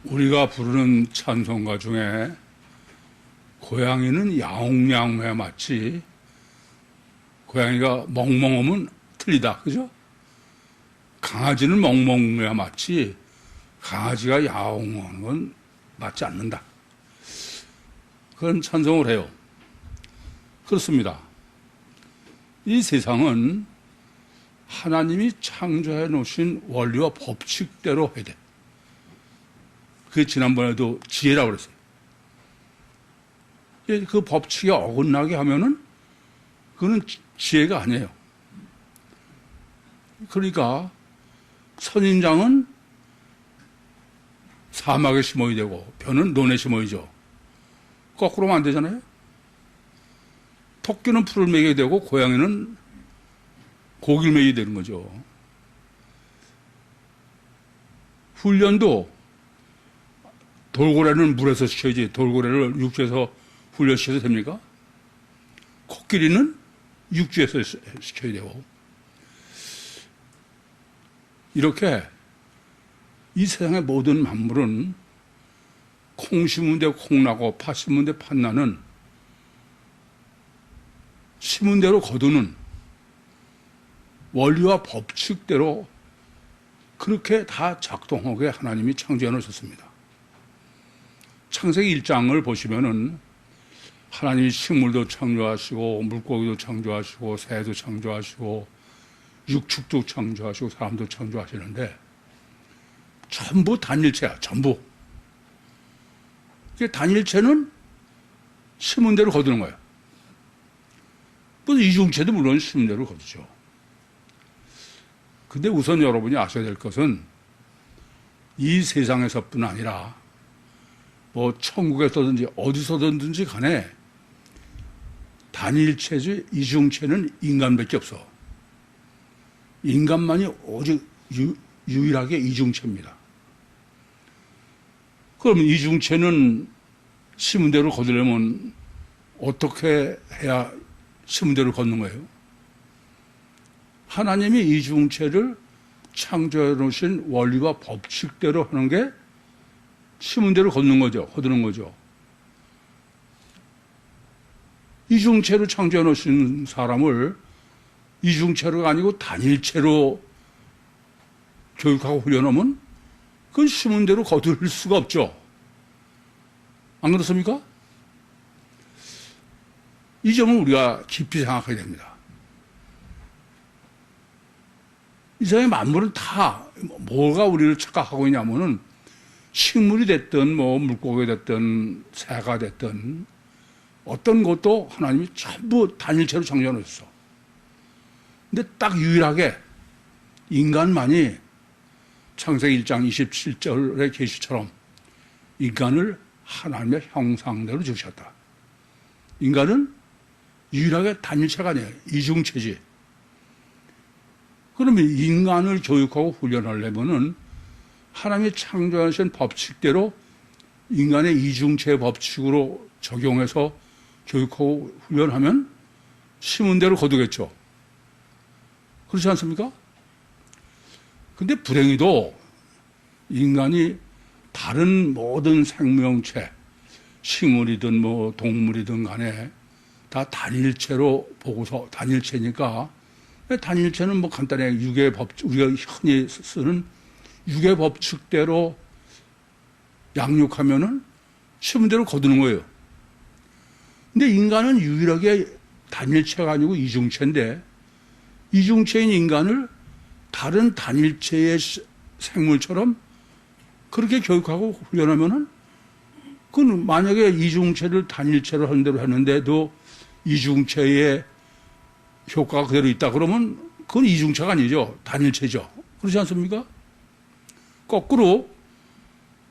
우리가 부르는 찬송가 중에 고양이는 야옹야옹해야 맞지, 고양이가 멍멍하면 틀리다, 그죠? 강아지는 멍멍해야 맞지, 강아지가 야옹하는 건 맞지 않는다. 그런 찬송을 해요. 그렇습니다. 이 세상은 하나님이 창조해 놓으신 원리와 법칙대로 해야 돼. 그게 지난번에도 지혜라고 그랬어요. 그 법칙에 어긋나게 하면은 그거는 지혜가 아니에요. 그러니까 선인장은 사막에 심어야 되고 벼는 논에 심어야죠. 거꾸로 하면 안 되잖아요. 토끼는 풀을 먹여야 되고 고양이는 고기를 먹여야 되는 거죠. 훈련도 돌고래는 물에서 시켜야지 돌고래를 육지에서 훈련시켜도 됩니까? 코끼리는 육지에서 시켜야 되고. 이렇게 이 세상의 모든 만물은 콩 심은 데 콩 나고 팥 심은 데 팥 나는, 심은 대로 거두는 원리와 법칙대로 그렇게 다 작동하게 하나님이 창조해 놓으셨습니다. 창세기 1장을 보시면은 하나님이 식물도 창조하시고 물고기도 창조하시고 새도 창조하시고 육축도 창조하시고 사람도 창조하시는데 전부 단일체야, 전부. 단일체는 심은 대로 거두는 거예요. 이중체도 물론 심은 대로 거두죠. 근데 우선 여러분이 아셔야 될 것은 이 세상에서뿐 아니라 뭐 천국에서든지 어디서든지 간에 단일체지 이중체는 인간밖에 없어. 인간만이 오직 유일하게 이중체입니다. 그럼 이중체는 심은 대로 거두려면 어떻게 해야 심은 대로 걷는 거예요? 하나님이 이중체를 창조해 놓으신 원리와 법칙대로 하는 게 심은 대로 걷는 거죠. 거두는 거죠. 이중체로 창조해 놓으신 사람을 이중체로가 아니고 단일체로 교육하고 훈련하면 그건 심은 대로 거둘 수가 없죠. 안 그렇습니까? 이 점은 우리가 깊이 생각해야 됩니다. 이 세상의 만물은 다 뭐가 우리를 착각하고 있냐면은 식물이 됐든 뭐 물고기가 됐든 새가 됐든 어떤 것도 하나님이 전부 단일체로 창조해 놓으셨어. 근데 딱 유일하게 인간만이 창세기 1장 27절의 계시처럼 인간을 하나님의 형상대로 지으셨다. 인간은 유일하게 단일체가 아니에요. 이중체지. 그러면 인간을 교육하고 훈련하려면은 하나님이 창조하신 법칙대로 인간의 이중체 법칙으로 적용해서 교육하고 훈련하면 심은 대로 거두겠죠. 그렇지 않습니까? 근데 불행히도 인간이 다른 모든 생명체, 식물이든 뭐 동물이든 간에 다 단일체로 보고서 단일체니까, 단일체는 뭐 간단하게 육의 법칙, 우리가 흔히 쓰는 육의 법칙대로 양육하면은 심은 대로 거두는 거예요. 근데 인간은 유일하게 단일체가 아니고 이중체인데, 이중체인 인간을 다른 단일체의 생물처럼 그렇게 교육하고 훈련하면은, 그건 만약에 이중체를 단일체로 하는 대로 했는데도 이중체의 효과가 그대로 있다 그러면 그건 이중체가 아니죠. 단일체죠. 그렇지 않습니까? 거꾸로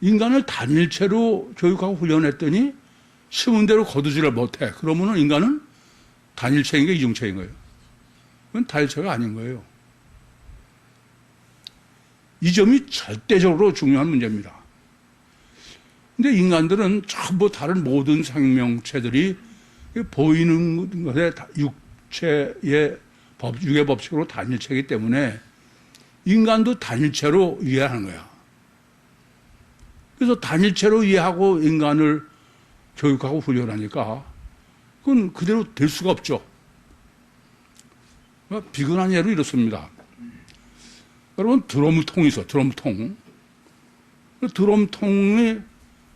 인간을 단일체로 교육하고 훈련했더니 심은 대로 거두지를 못해. 그러면은 인간은 단일체인 게 이중체인 거예요. 그건 단일체가 아닌 거예요. 이 점이 절대적으로 중요한 문제입니다. 근데 인간들은 전부 다른 모든 생명체들이 보이는 것에 육체의 육의 법칙으로 단일체이기 때문에 인간도 단일체로 이해하는 거야. 그래서 단일체로 이해하고 인간을 교육하고 훈련하니까 그건 그대로 될 수가 없죠. 비근한 예로 이렇습니다. 여러분 드럼통이 있어. 드럼통. 드럼통이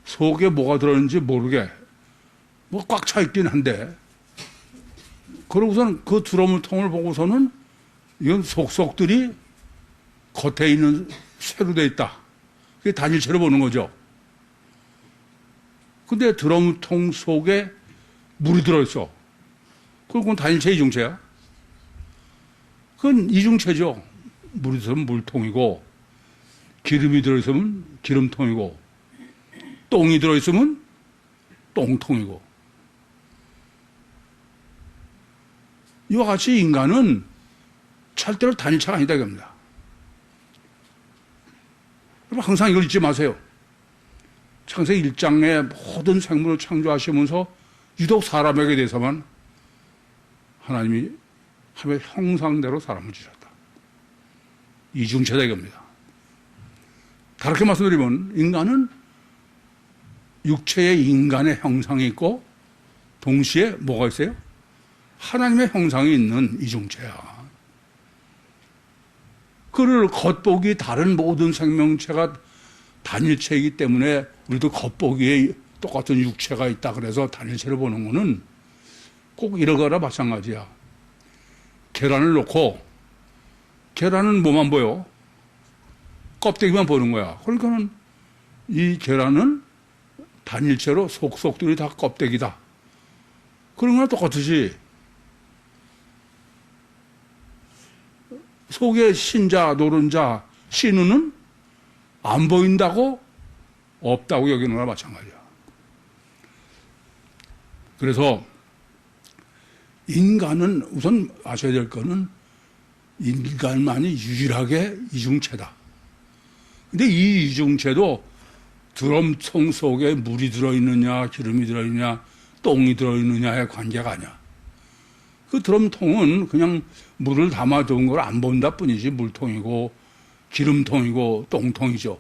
속에 뭐가 들어있는지 모르게 뭐 꽉 차 있긴 한데 그러고서는 그 드럼통을 보고서는 이건 속속들이 겉에 있는 쇠로 돼 있다. 그게 단일체로 보는 거죠. 근데 드럼통 속에 물이 들어있어. 그건 단일체 이중체야? 그건 이중체죠. 물이 들어있으면 물통이고, 기름이 들어있으면 기름통이고, 똥이 들어있으면 똥통이고. 이와 같이 인간은 절대로 단일체가 아니다 이겁니다. 여러분 항상 이걸 잊지 마세요. 창세기 1장에 모든 생물을 창조하시면서 유독 사람에게 대해서만 하나님이 하나님의 형상대로 사람을 주셨다. 이중체다 이겁니다. 다르게 말씀드리면 인간은 육체의 인간의 형상이 있고 동시에 뭐가 있어요? 하나님의 형상이 있는 이중체야. 그를 겉보기 다른 모든 생명체가 단일체이기 때문에 우리도 겉보기에 똑같은 육체가 있다 그래서 단일체를 보는 거는 꼭 이러거나 마찬가지야. 계란을 놓고 계란은 뭐만 보여? 껍데기만 보는 거야. 그러니까는 이 계란은 단일체로 속속들이 다 껍데기다. 그런 거랑 똑같듯이 속에 신자, 노른자, 신우는 안 보인다고 없다고 여기는 거나 마찬가지야. 그래서 인간은 우선 아셔야 될 거는 인간만이 유일하게 이중체다. 근데 이 이중체도 드럼통 속에 물이 들어있느냐, 기름이 들어있느냐, 똥이 들어있느냐의 관계가 아니야. 그 드럼통은 그냥 물을 담아둔 걸 안 본다 뿐이지 물통이고 기름통이고 똥통이죠.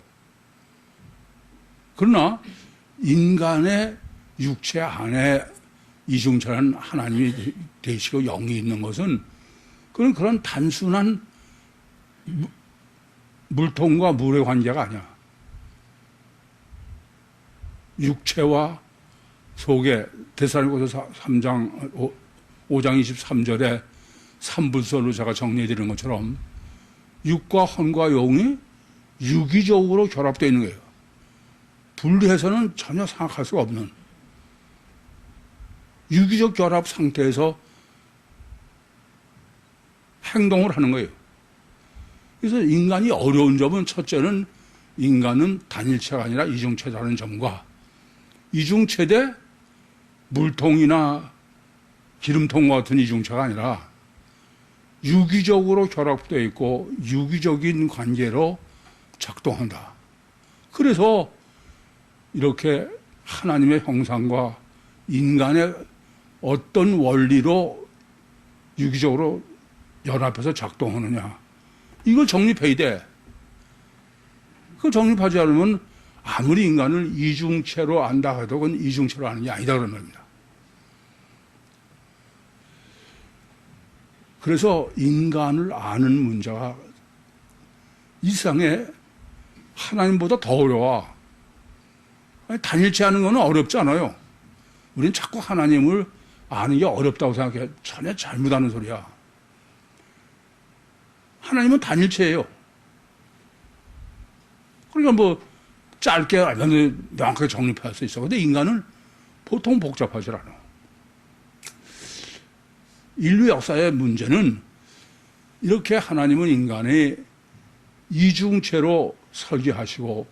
그러나 인간의 육체 안에 이중체라는 하나님이 되시고 영이 있는 것은 그런 단순한 물통과 물의 관계가 아니야. 육체와 속에 데살로니가서 3장 5장 23절에 삼불설로 제가 정리해 드리는 것처럼 육과 혼과 영이 유기적으로 결합되어 있는 거예요. 분리해서는 전혀 생각할 수가 없는 유기적 결합 상태에서 행동을 하는 거예요. 그래서 인간이 어려운 점은 첫째는 인간은 단일체가 아니라 이중체라는 점과 이중체 대 물통이나 기름통과 같은 이중체가 아니라 유기적으로 결합되어 있고 유기적인 관계로 작동한다. 그래서 이렇게 하나님의 형상과 인간의 어떤 원리로 유기적으로 연합해서 작동하느냐. 이걸 정립해야 돼. 그걸 정립하지 않으면 아무리 인간을 이중체로 안다 해도 그건 이중체로 아는 게 아니다 그런 겁니다. 그래서 인간을 아는 문제가 이 세상에 하나님보다 더 어려워. 단일체 하는 건 어렵지 않아요. 우리는 자꾸 하나님을 아는 게 어렵다고 생각해. 전혀 잘못하는 소리야. 하나님은 단일체예요. 그러니까 뭐 짧게 알면 명확하게 정립할 수 있어. 근데 인간은 보통 복잡하지 않아. 인류 역사의 문제는 이렇게 하나님은 인간의 이중체로 설계하시고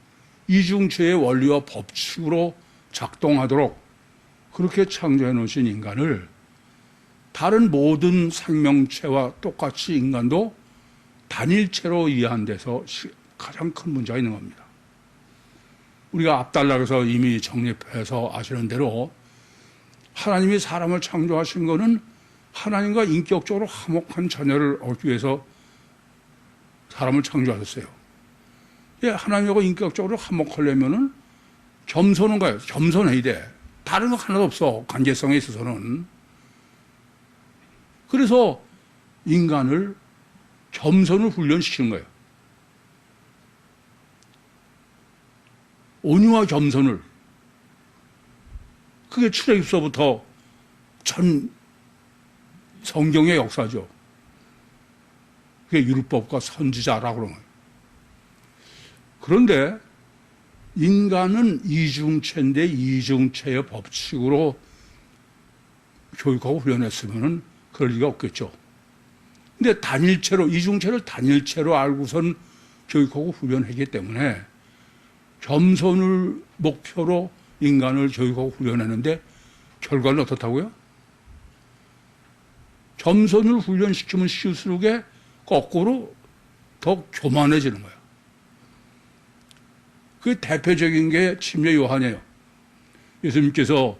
이중체의 원리와 법칙으로 작동하도록 그렇게 창조해 놓으신 인간을 다른 모든 생명체와 똑같이 인간도 단일체로 이해한 데서 가장 큰 문제가 있는 겁니다. 우리가 앞달락에서 이미 정립해서 아시는 대로 하나님이 사람을 창조하신 것은 하나님과 인격적으로 화목한 자녀를 얻기 위해서 사람을 창조하셨어요. 예, 하나님하고 인격적으로 화목하려면은 겸손한 거예요. 겸손해야 돼. 다른 거 하나도 없어. 관계성에 있어서는. 그래서 인간을 겸손을 훈련시키는 거예요. 온유와 겸손을. 그게 출애굽서부터 전 성경의 역사죠. 그게 율법과 선지자라고 그러는 거예요. 그런데 인간은 이중체인데 이중체의 법칙으로 교육하고 훈련했으면 그럴 리가 없겠죠. 근데 단일체로, 이중체를 단일체로 알고선 교육하고 훈련하기 때문에 겸손을 목표로 인간을 교육하고 훈련하는데 결과는 어떻다고요? 겸손을 훈련시키면 시킬수록 거꾸로 더 교만해지는 거예요. 그 대표적인 게 침례 요한이에요. 예수님께서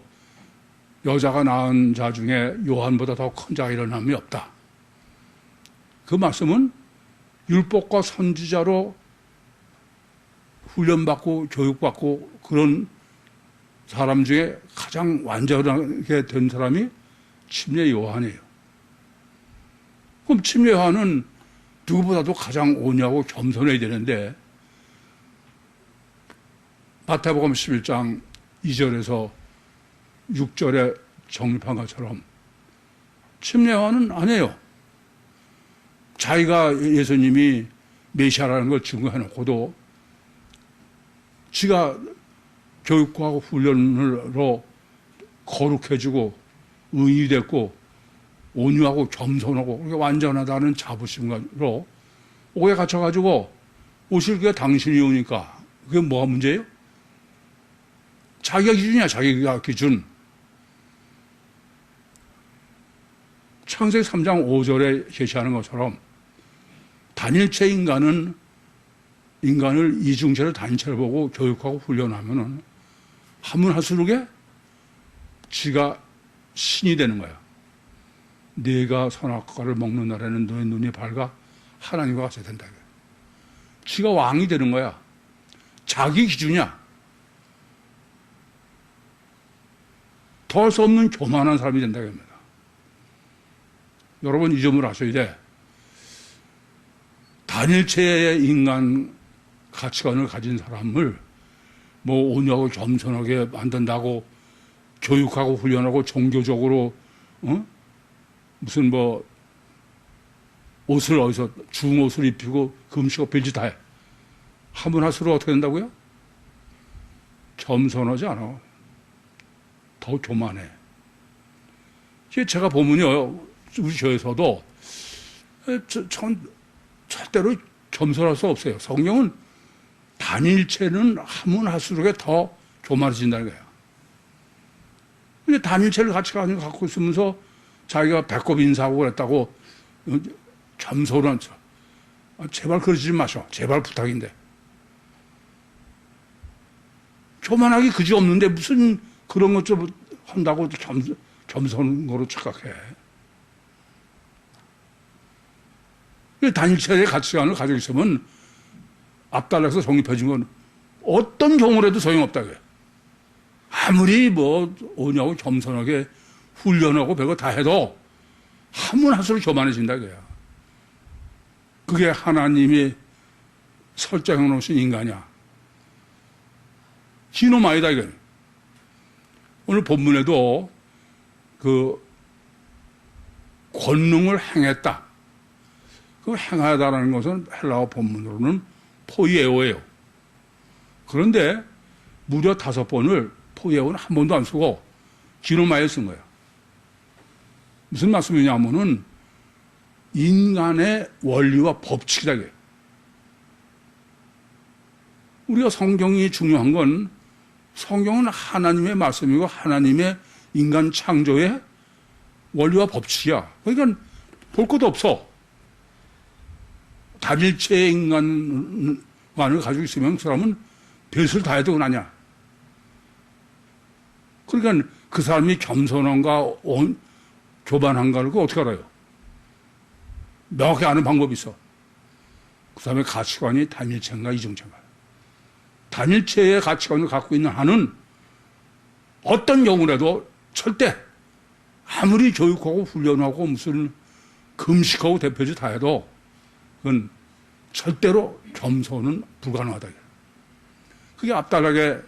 여자가 낳은 자 중에 요한보다 더 큰 자가 일어남이 없다. 그 말씀은 율법과 선지자로 훈련받고 교육받고 그런 사람 중에 가장 완전하게 된 사람이 침례 요한이에요. 그럼 침례 요한은 누구보다도 가장 온유하고 겸손해야 되는데 마태복음 11장 2절에서 6절에 정립한 것처럼 침례 요한은 아니에요. 자기가 예수님이 메시아라는 걸 증거해놓고도 지가 교육하고 훈련으로 거룩해지고 의인이 됐고 온유하고 겸손하고 완전하다는 자부심으로 옥에 갇혀가지고 오실 게 당신이 오니까 그게 뭐가 문제예요? 자기가 기준이야. 자기가 기준. 창세기 3장 5절에 제시하는 것처럼 단일체 인간을 이중체를 단일체를 보고 교육하고 훈련하면은 하면 할수록에 지가 신이 되는 거야. 네가 선악과를 먹는 날에는 너의 눈이 밝아 하나님과 같이 된다. 지가 왕이 되는 거야. 자기 기준이야. 더 수 없는 교만한 사람이 된다고 합니다. 여러분 이 점을 아셔야 돼. 단일체의 인간 가치관을 가진 사람을 뭐 온유하고 겸손하게 만든다고 교육하고 훈련하고 종교적으로 무슨 뭐 옷을 어디서 중옷을 입히고 금식업 빌지 다 해. 하면 할수록 어떻게 된다고요? 겸손하지 않아. 더 교만해. 제가 보면요, 우리 교회에서도 전 절대로 겸손할 수 없어요. 성경은 단일체는 하면 할수록 더 교만해진다는 거예요. 근데 단일체를 같이 갖고 있으면서 자기가 배꼽 인사하고 그랬다고 겸손한 척. 제발 그러지 마셔. 제발 부탁인데. 교만하기 그지 없는데 무슨 그런 것 좀 한다고 겸손한 거로 착각해. 단일체의 가치관을 가지고 있으면 앞달라서 성립해진 건 어떤 경우라도 소용없다고요. 아무리 뭐 온유하고 겸손하게 훈련하고 별거 다 해도 하면 할수록 교만해진다고요. 그게 하나님이 설정해 놓으신 인간이야. 기놈 아니다 이거예요. 오늘 본문에도 그 권능을 행했다. 그 행하다라는 것은 헬라어 본문으로는 포이에오예요. 그런데 무려 5번을 포이에오는 한 번도 안 쓰고 기노마에 쓴 거예요. 무슨 말씀이냐면은 인간의 원리와 법칙이다. 우리가 성경이 중요한 건 성경은 하나님의 말씀이고 하나님의 인간 창조의 원리와 법칙이야. 그러니까 볼 것도 없어. 단일체의 인간관을 가지고 있으면 그 사람은 별을 다 해도 나냐. 그러니까 그 사람이 겸손한가 교만한가를 어떻게 알아요? 명확히 아는 방법이 있어. 그 사람의 가치관이 단일체인가 이중체인가. 단일체의 가치관을 갖고 있는 한은 어떤 경우라도 절대 아무리 교육하고 훈련하고 무슨 금식하고 대표지 다 해도 그건 절대로 겸손은 불가능하다. 그게 앞달하게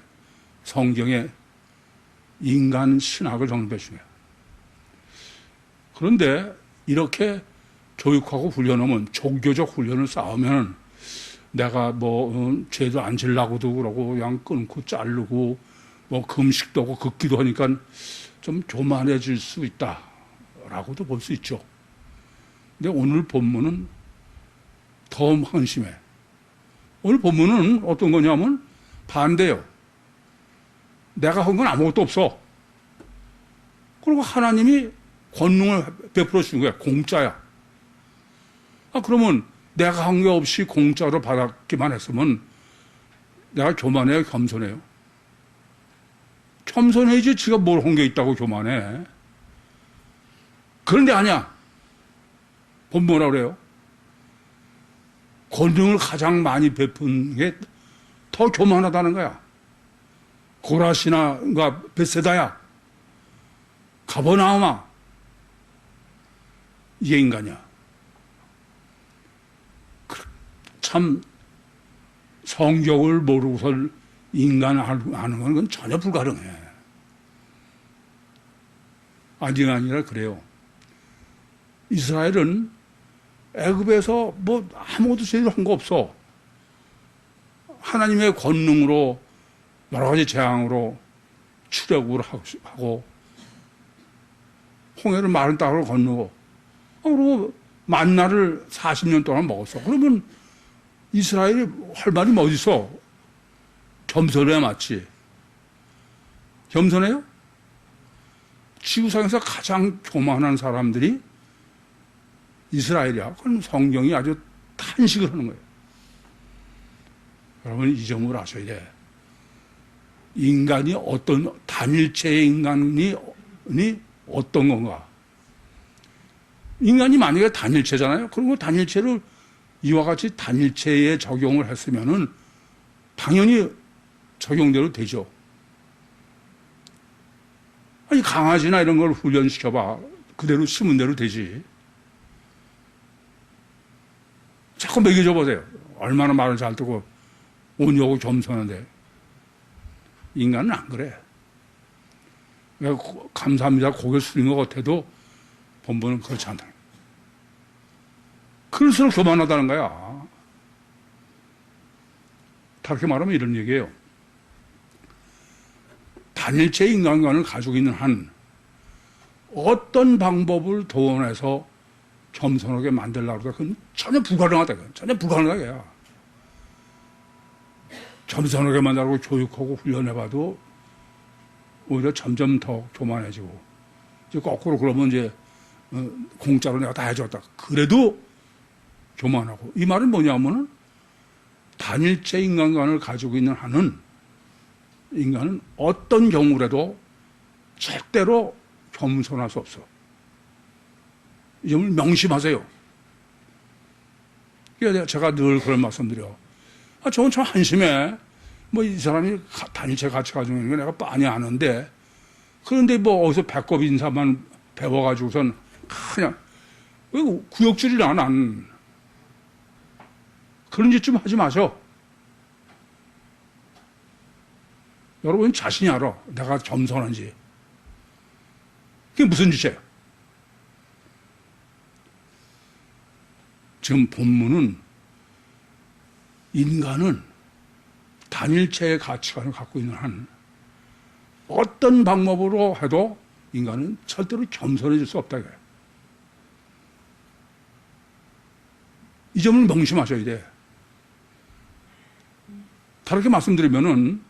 성경의 인간 신학을 정립해 주네요. 그런데 이렇게 교육하고 훈련하면 종교적 훈련을 쌓으면 내가 죄도 안 질라고도 그러고 그냥 끊고 자르고 금식도 하고 긋기도 하니까 좀 교만해질 수 있다라고도 볼 수 있죠. 근데 오늘 본문은 더 한심해. 오늘 본문은 어떤 거냐면 반대요. 내가 한 건 아무것도 없어. 그리고 하나님이 권능을 베풀어 주는 거야. 공짜야. 그러면 내가 한 게 없이 공짜로 받았기만 했으면 내가 교만해요, 겸손해요? 겸손해야지 지가 뭘 한 게 있다고 교만해. 그런데 아니야. 본 뭐라 그래요? 권능을 가장 많이 베푼 게 더 교만하다는 거야. 고라시나가 베세다야. 가버나움아. 이게 인간이야. 참 성경을 모르고서 인간을 하는 건 그건 전혀 불가능해. 아니라 그래요. 이스라엘은 애굽에서 아무것도 제대로 한 거 없어. 하나님의 권능으로 여러 가지 재앙으로 출애굽을 하고 홍해를 마른 땅으로 건너고 그리고 만나를 40년 동안 먹었어. 그러면 이스라엘이 할 말이 뭐 어디 있어? 겸손해야 맞지. 겸손해요? 지구상에서 가장 교만한 사람들이 이스라엘이야. 그건 성경이 아주 탄식을 하는 거예요. 여러분 이 점을 아셔야 돼. 인간이 단일체의 인간이 어떤 건가? 인간이 만약에 단일체잖아요. 그리고 단일체를 이와 같이 단일체에 적용을 했으면은 당연히 적용대로 되죠. 아니 강아지나 이런 걸 훈련시켜봐. 그대로 심은 대로 되지. 자꾸 먹여줘 보세요. 얼마나 말을 잘 듣고 온유하고 겸손한데. 인간은 안 그래. 감사합니다. 고개 숙인 것 같아도 본부는 그렇지 않다. 그럴수록 교만하다는 거야. 다르게 말하면 이런 얘기예요. 단일체 인간관을 가지고 있는 한 어떤 방법을 동원해서 겸손하게 만들려고 하다 그건 전혀 불가능하다. 전혀 불가능하다. 겸손하게 만들고 교육하고 훈련해봐도 오히려 점점 더 교만해지고 이제 거꾸로 그러면 이제 공짜로 내가 다 해줬다. 그래도 교만하고. 이 말은 뭐냐면은 단일체 인간관을 가지고 있는 한은 인간은 어떤 경우라도 절대로 겸손할 수 없어. 이 점을 명심하세요. 그래서 제가 늘 그런 말씀드려. 저건 참 한심해. 이 사람이 단일체 가치 가지고 있는 거 내가 빤히 아는데, 그런데 어디서 배꼽 인사만 배워가지고선 그냥, 구역질이나 난. 그런 짓 좀 하지 마셔. 여러분 자신이 알아. 내가 겸손한지. 그게 무슨 짓이에요? 지금 본문은 인간은 단일체의 가치관을 갖고 있는 한 어떤 방법으로 해도 인간은 절대로 겸손해질 수 없다. 이 점을 명심하셔야 돼. 다르게 말씀드리면은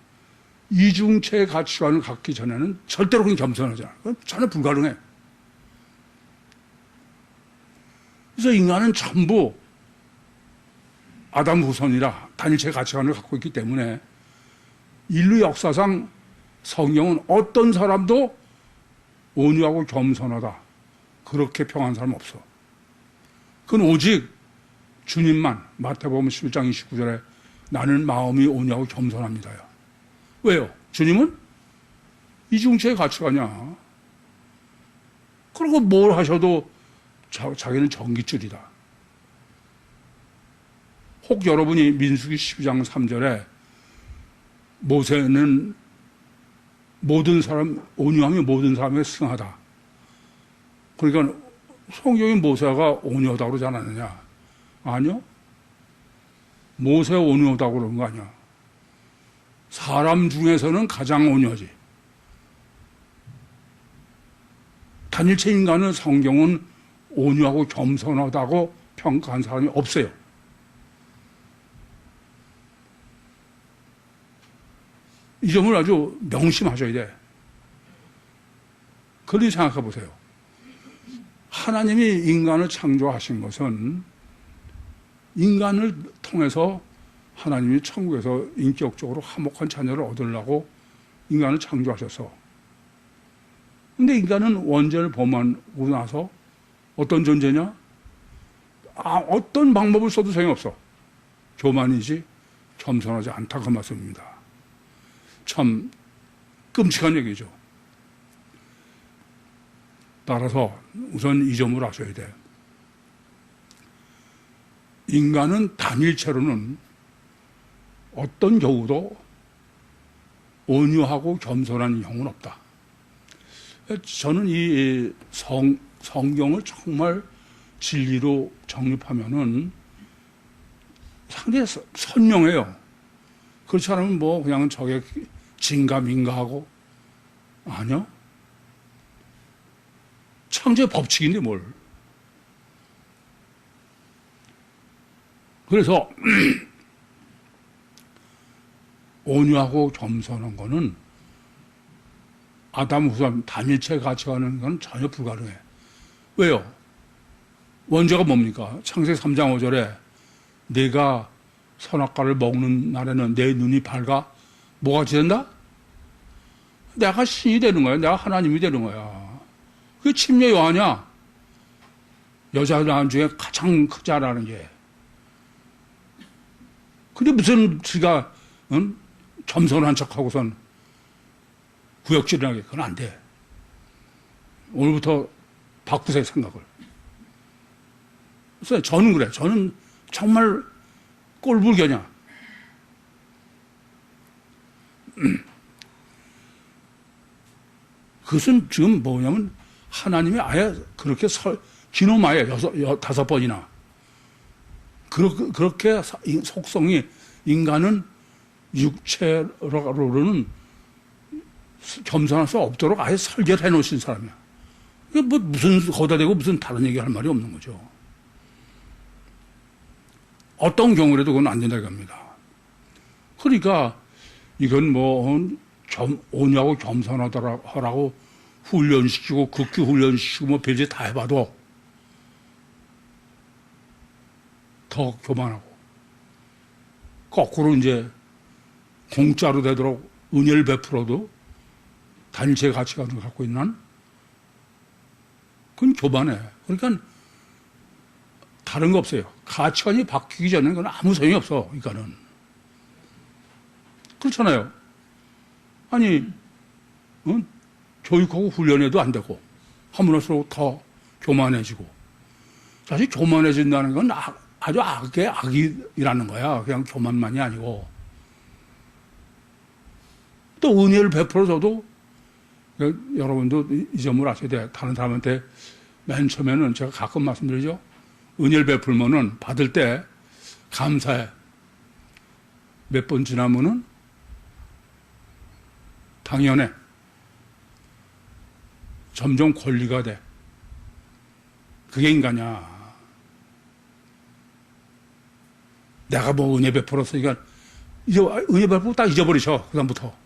이중체의 가치관을 갖기 전에는 절대로 그냥 겸손하지 않아. 그건 전혀 불가능해. 그래서 인간은 전부 아담 후손이라 단일체 가치관을 갖고 있기 때문에 인류 역사상 성경은 어떤 사람도 온유하고 겸손하다. 그렇게 평한 사람 없어. 그건 오직 주님만 마태복음 11장 29절에 나는 마음이 온유하고 겸손합니다요. 왜요? 주님은 이중체의 가치가냐? 그리고 뭘 하셔도 자기는 전깃줄이다. 혹 여러분이 민수기 12장 3절에 모세는 모든 사람, 온유함이 모든 사람에게 승하다. 그러니까 성경이 모세가 온유하다고 그러지 않았느냐? 아니요. 모세가 온유하다고 그러는 거 아니야. 사람 중에서는 가장 온유하지. 단일체 인간은 성경은 온유하고 겸손하다고 평가한 사람이 없어요. 이 점을 아주 명심하셔야 돼. 그렇게 생각해 보세요. 하나님이 인간을 창조하신 것은 인간을 통해서 하나님이 천국에서 인격적으로 화목한 자녀를 얻으려고 인간을 창조하셔서, 근데 인간은 원죄를 범하고 나서 어떤 존재냐? 어떤 방법을 써도 소용없어. 교만이지 겸손하지 않다, 그 말씀입니다. 참 끔찍한 얘기죠. 따라서 우선 이 점을 아셔야 돼. 인간은 단일체로는 어떤 경우도 온유하고 겸손한 영은 없다. 저는 이 성경을 정말 진리로 정립하면은 상당히 선명해요. 그렇지 않으면 뭐 그냥 저게 진가민가하고, 아니요. 창조의 법칙인데 뭘. 그래서 온유하고 겸손한 거는 아담 후삼 단일체 가치가는 건 전혀 불가능해. 왜요? 원죄가 뭡니까? 창세기 3장 5절에 내가 선악과를 먹는 날에는 내 눈이 밝아 뭐가 된다? 내가 신이 되는 거야. 내가 하나님이 되는 거야. 그게 침례 요한이야. 여자 남 중에 가장 크자라는 게. 근데 무슨 지가 겸손한 척하고선 구역질하게, 그건 안 돼. 오늘부터 바꾸세요, 생각을. 그래서 저는 그래. 저는 정말 꼴불견이야. 그것은 지금 뭐냐면 하나님이 아예 그렇게 기노마에 5번이나 그렇게 속성이, 인간은 육체로는 겸손할 수 없도록 아예 설계를 해놓으신 사람이야. 이게 뭐 무슨 거기다 대고 무슨 다른 얘기 할 말이 없는 거죠. 어떤 경우라도 그건 안 된다 이겁니다. 그러니까 이건 뭐 온유하고 겸손하라고 훈련시키고 극기 훈련시키고 뭐 별짓 다 해봐도 더 교만하고, 거꾸로 이제 공짜로 되도록 은혜를 베풀어도 단일체 가치관을 갖고 있는, 그건 교만해. 그러니까 다른 거 없어요. 가치관이 바뀌기 전에는 그건 아무 소용이 없어. 그러니까는 그렇잖아요. 아니 교육하고 훈련해도 안 되고 하면 할수록 더 교만해지고, 사실 교만해진다는 건 아주 악의 악이라는 거야. 그냥 교만만이 아니고. 또 은혜를 베풀어줘도, 여러분도 이 점을 아셔야 돼. 다른 사람한테 맨 처음에는 제가 가끔 말씀드리죠. 은혜를 베풀면은 받을 때 감사해. 몇 번 지나면은 당연해. 점점 권리가 돼. 그게 인간이야. 내가 뭐 은혜 베풀었으니까 은혜 베풀고 딱 잊어버리셔. 그 다음부터.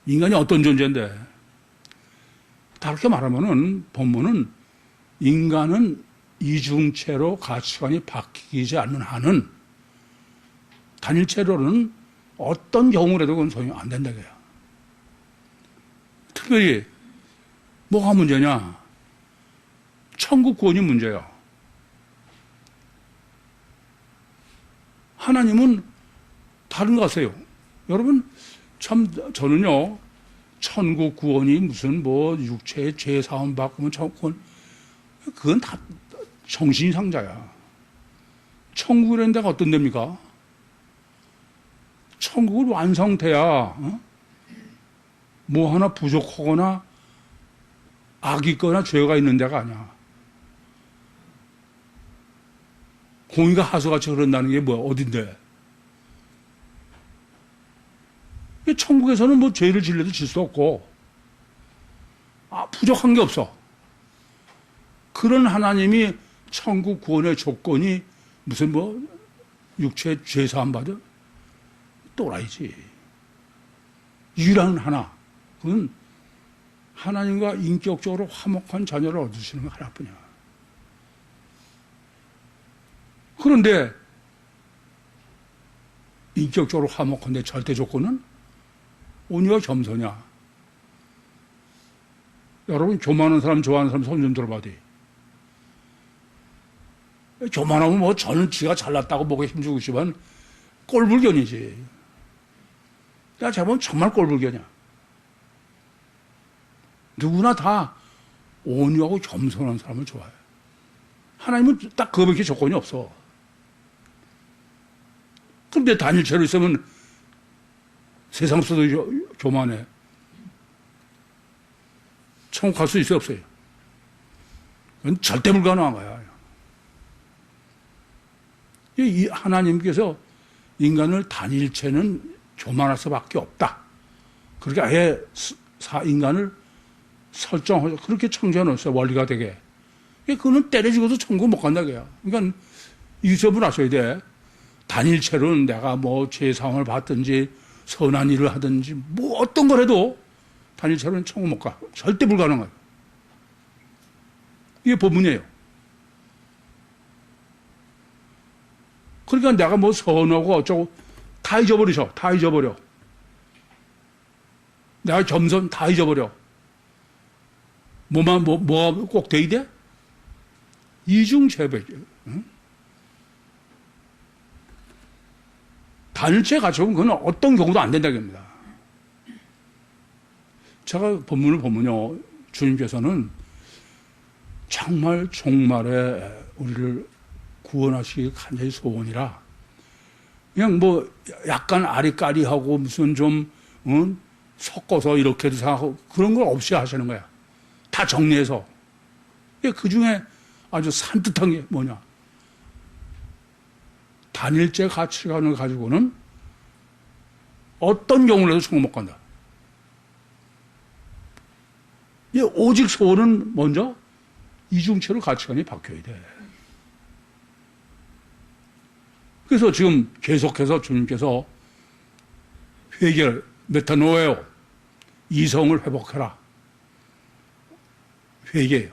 인간이 어떤 존재인데. 다르게 말하면은 본문은 인간은 이중체로 가치관이 바뀌지 않는 한은 단일체로는 어떤 경우라도 그건 소용 안 된다 그래요. 특별히 뭐가 문제냐? 천국 구원이 문제야. 하나님은 다른 거 아세요? 여러분, 참, 저는요, 천국 구원이 무슨 뭐 육체의 죄 사함 받으면 천국, 그건 다 정신상자야. 천국이라는 데가 어떤 데입니까? 천국을 완성돼야, 뭐 하나 부족하거나 악이 있거나 죄가 있는 데가 아니야. 공의가 하수같이 흐른다는 게 뭐야, 어딘데? 천국에서는 뭐 죄를 질려도 질 수 없고, 부족한 게 없어. 그런 하나님이 천국 구원의 조건이 무슨 뭐 육체 죄 사함 받아? 또라이지. 유일한 하나. 그건 하나님과 인격적으로 화목한 자녀를 얻으시는 거 하나뿐이야. 그런데 인격적으로 화목한데 절대 조건은 온유와 겸손이야. 여러분, 교만한 사람, 좋아하는 사람 손 좀 들어봐 돼. 교만하면 뭐 저는 지가 잘났다고 목에 힘주고 싶으면 꼴불견이지. 야, 저분 정말 꼴불견이야. 누구나 다 온유하고 겸손한 사람을 좋아해. 하나님은 딱 그거밖에 조건이 없어. 그런데 단일체로 있으면 세상 속도 교만해. 천국 갈 수 있어요, 없어요? 그건 절대 불가능한 거야. 이 하나님께서 인간을 단일체는 교만할 수밖에 없다. 그렇게 아예 인간을 설정하죠. 그렇게 창조해 놓았어요, 원리가 되게. 그거는 때려주고도 천국 못 간다, 그야. 그러니까 이 점을 아셔야 돼. 단일체로는 내가 뭐 죄사함을 받든지 선한 일을 하든지 뭐 어떤 걸 해도 단일체로는 천국 못 가. 절대 불가능해요. 이게 법문이에요. 그러니까 내가 뭐 선하고 어쩌고 다 잊어버리셔. 다 잊어버려. 내가 겸손 다 잊어버려. 뭐가 꼭 돼야 돼? 이중체배. 응? 단일체 가져오면 그건 어떤 경우도 안 된다는 겁니다. 제가 본문을 보면요, 주님께서는 정말 종말에 우리를 구원하시기 간절히 소원이라 그냥 뭐 약간 아리까리하고 무슨 좀 섞어서 이렇게도 생각하고 그런 걸 없이 하시는 거야. 다 정리해서. 그 중에 아주 산뜻한 게 뭐냐. 단일체 가치관을 가지고는 어떤 경우를 해도 천국 못 간다. 오직 소원은 먼저 이중체로 가치관이 바뀌어야 돼. 그래서 지금 계속해서 주님께서 회개를, 메타노에오, 이성을 회복해라. 회개예요.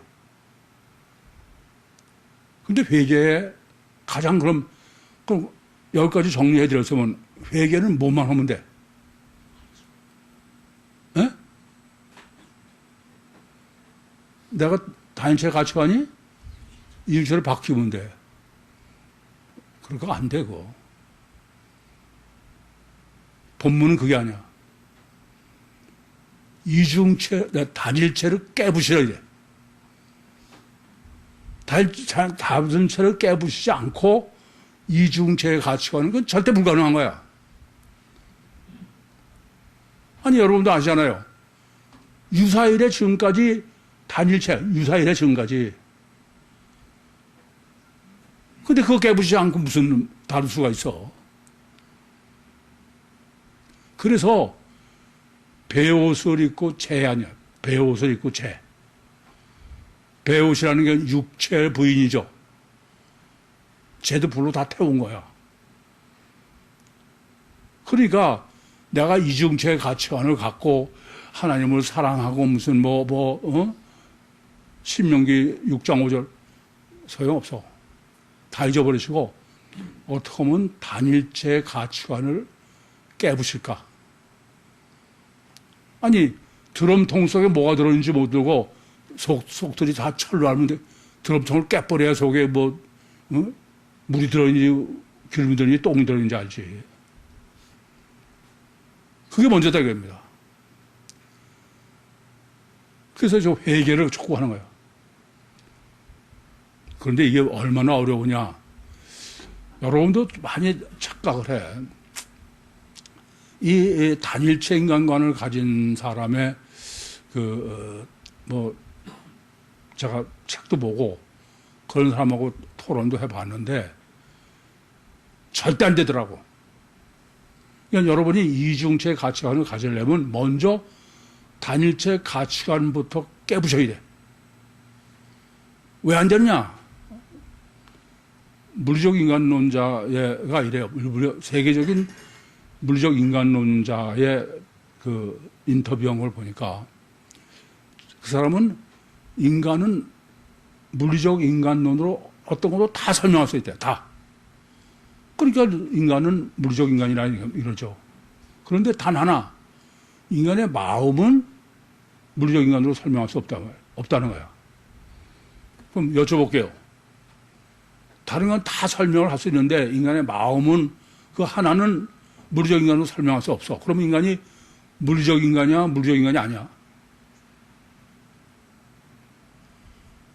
근데 회개에 가장 그럼 여기까지 정리해 드렸으면 회개는 뭐만 하면 돼? 에? 내가 단체 가치관이 이중체를 바뀌면 돼. 그런 거 안 되고. 본문은 그게 아니야. 이중체, 단일체를 깨부셔야 돼. 단일체를 깨부시지 않고 이중체의 가치관은 그건 절대 불가능한 거야. 아니, 여러분도 아시잖아요. 유사일에 지금까지 단일체, 유사일에 지금까지. 근데 그거 깨부시지 않고 무슨 다를 수가 있어. 그래서 배옷을 입고 재 아니야. 배옷을 입고 재. 배옷이라는 게 육체의 부인이죠. 쟤도 불로 다 태운 거야. 그러니까 내가 이중체의 가치관을 갖고 하나님을 사랑하고 무슨 신명기 6장 5절 소용없어. 다 잊어버리시고 어떻게 하면 단일체의 가치관을 깨부실까? 아니, 드럼통 속에 뭐가 들어있는지 못 들고 속들이 다 철로 알면 돼. 드럼통을 깨버려야 속에 물이 들어있는지 기름이 들어있는지 똥이 들어있는지 알지. 그게 먼저다 이겁니다. 그래서 저 회개를 촉구하는 거예요. 그런데 이게 얼마나 어려우냐. 여러분도 많이 착각을 해. 이 단일체 인간관을 가진 사람의 제가 책도 보고 그런 사람하고 토론도 해봤는데 절대 안 되더라고. 그러니까 여러분이 이중체 가치관을 가지려면 먼저 단일체 가치관부터 깨부셔야 돼. 왜 안 되느냐? 물리적 인간론자가 이래요. 세계적인 물리적 인간론자의 그 인터뷰한 걸 보니까 그 사람은 인간은 물리적 인간론으로 어떤 것도 다 설명할 수 있대요. 다. 그러니까 인간은 물리적 인간이라 이러죠. 그런데 단 하나, 인간의 마음은 물리적 인간으로 설명할 수 없다는 거야. 그럼 여쭤볼게요. 다른 건 다 설명을 할 수 있는데 인간의 마음은 그 하나는 물리적 인간으로 설명할 수 없어. 그럼 인간이 물리적 인간이야? 물리적 인간이 아니야?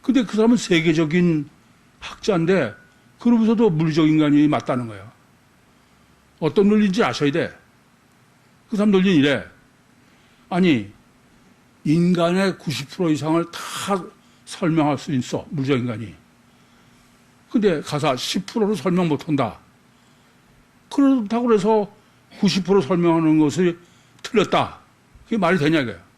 근데 그 사람은 세계적인 학자인데 그러면서도 물리적 인간이 맞다는 거야. 어떤 논리인지 아셔야 돼. 그 사람 논리는 이래. 아니, 인간의 90% 이상을 다 설명할 수 있어. 물리적 인간이. 근데 가서 10%로 설명 못한다. 그렇다고 해서 90% 설명하는 것이 틀렸다. 그게 말이 되냐 이거야.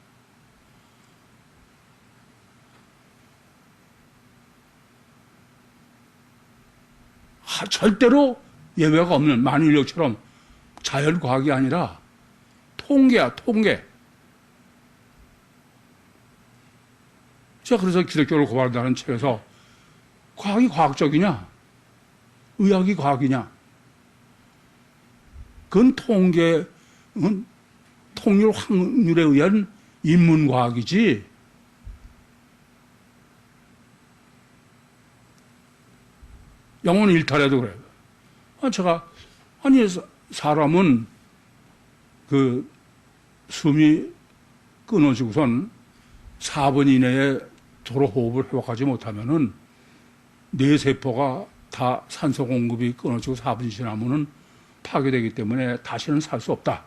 절대로 예외가 없는 만유인력처럼 자연과학이 아니라 통계야, 통계. 제가 그래서 기독교를 고발한다는 책에서 과학이 과학적이냐? 의학이 과학이냐? 그건 통일 확률에 의한 인문과학이지. 영혼 일탈해도 그래요. 사람은 그 숨이 끊어지고선 4분 이내에 도로 호흡을 회복하지 못하면은 뇌세포가 다 산소 공급이 끊어지고 4분이 지나면은 파괴되기 때문에 다시는 살 수 없다.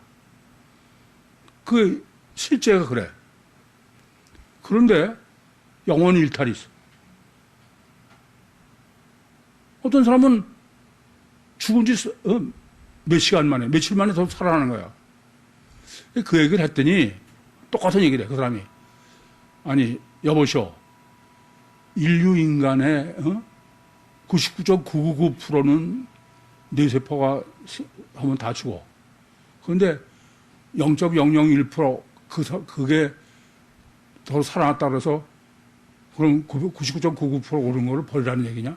그 실제가 그래. 그런데 영혼 일탈이 있어. 어떤 사람은 죽은 지 몇 시간 만에, 며칠 만에 더 살아나는 거야. 그 얘기를 했더니 똑같은 얘기를 해, 그 사람이. 아니, 여보시오. 인류 인간의 99.999%는 뇌세포가 하면 다 죽어. 그런데 0.001% 그게 더 살아났다 그래서 그럼 99.99% 오른 거를 버리라는 얘기냐?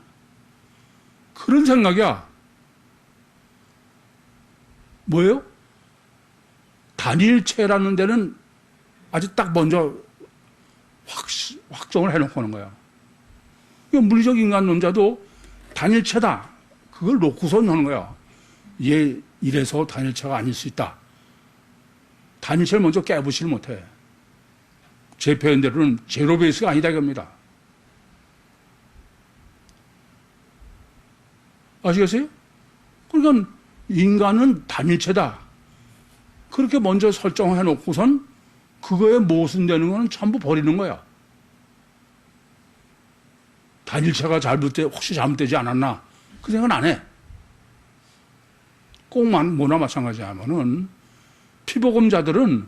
그런 생각이야. 뭐예요? 단일체라는 데는 아주 딱 먼저 확정을 해놓고 하는 거야. 물리적 인간론자도 단일체다. 그걸 놓고선 하는 거야. 얘 이래서 단일체가 아닐 수 있다. 단일체를 먼저 깨부시를 못해. 제 표현대로는 제로 베이스가 아니다 이겁니다. 아시겠어요? 그러니까 인간은 단일체다. 그렇게 먼저 설정해 놓고선 그거에 모순되는 거는 전부 버리는 거야. 단일체가 혹시 잘못되지 않았나? 그 생각은 안 해. 뭐나 마찬가지하면은 피복음자들은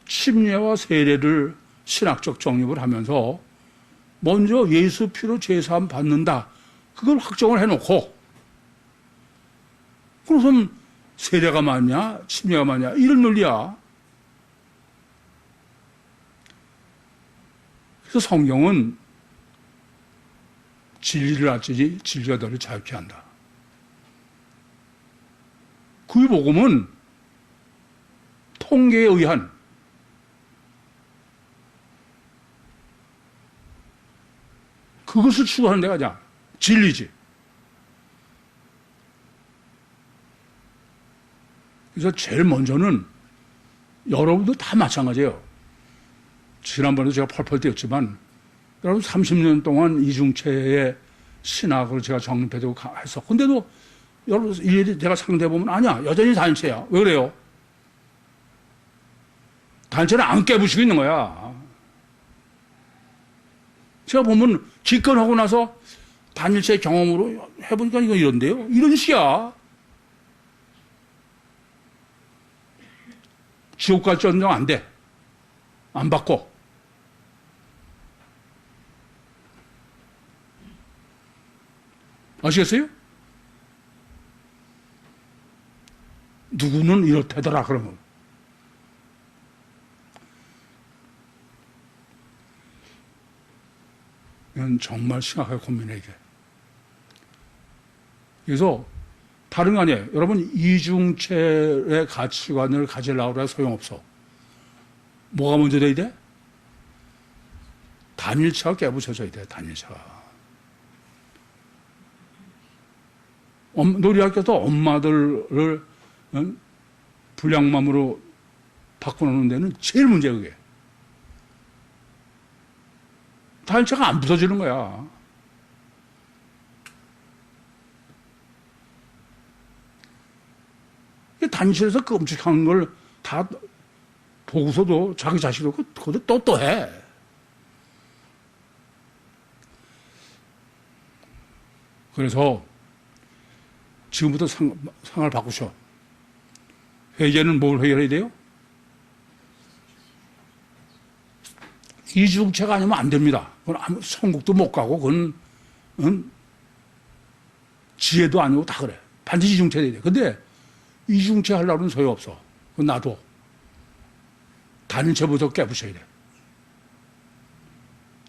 침례와 세례를 신학적 정립을 하면서 먼저 예수 피로 죄사함 받는다. 그걸 확정을 해놓고 그래서 세례가 맞냐 침례가 맞냐 이런 논리야. 그래서 성경은 진리를 알지 진리가 너를 자유케 한다. 구유복음은 통계에 의한 그것을 추구하는 데가 아니야. 진리지. 그래서 제일 먼저는 여러분도 다 마찬가지예요. 지난번에도 제가 펄펄 뛰었지만 여러분 30년 동안 이중체의 신학을 제가 정립해두고 했어. 근데도 여러분 일일이 제가 상대해보면 아니야. 여전히 단일체야. 왜 그래요? 단일체는 안 깨부시고 있는 거야. 제가 보면 기권하고 나서 단일체 경험으로 해보니까 이거 이런데요. 이런 식이야. 지옥 갈지언정 안 돼. 안 바꿔. 아시겠어요? 누구는 이렇다더라 그러면. 이건 정말 심각하게 고민해 이게. 그래서 다른 거 아니에요. 여러분 이중체의 가치관을 가지려고 해서 소용없어. 뭐가 먼저 돼야 돼? 단일체가 깨부셔져야 돼. 단일체가. 놀이학교에서 엄마들을 불량맘으로 바꿔놓는 데는 제일 문제야 그게. 단일체가 안 부서지는 거야. 단일체에서 끔찍한 걸 다 보고서도 자기 자식도 그것도 또 해. 그래서 지금부터 상을 바꾸셔. 회계는 뭘 해결해야 돼요? 이중체가 아니면 안 됩니다. 그건 아무 천국도 못 가고 그건 지혜도 아니고 다 그래. 반드시 이중체 돼야 돼. 근데 이중체 하려면 소용없어. 그건 놔둬. 단일체부터 깨부셔야 돼.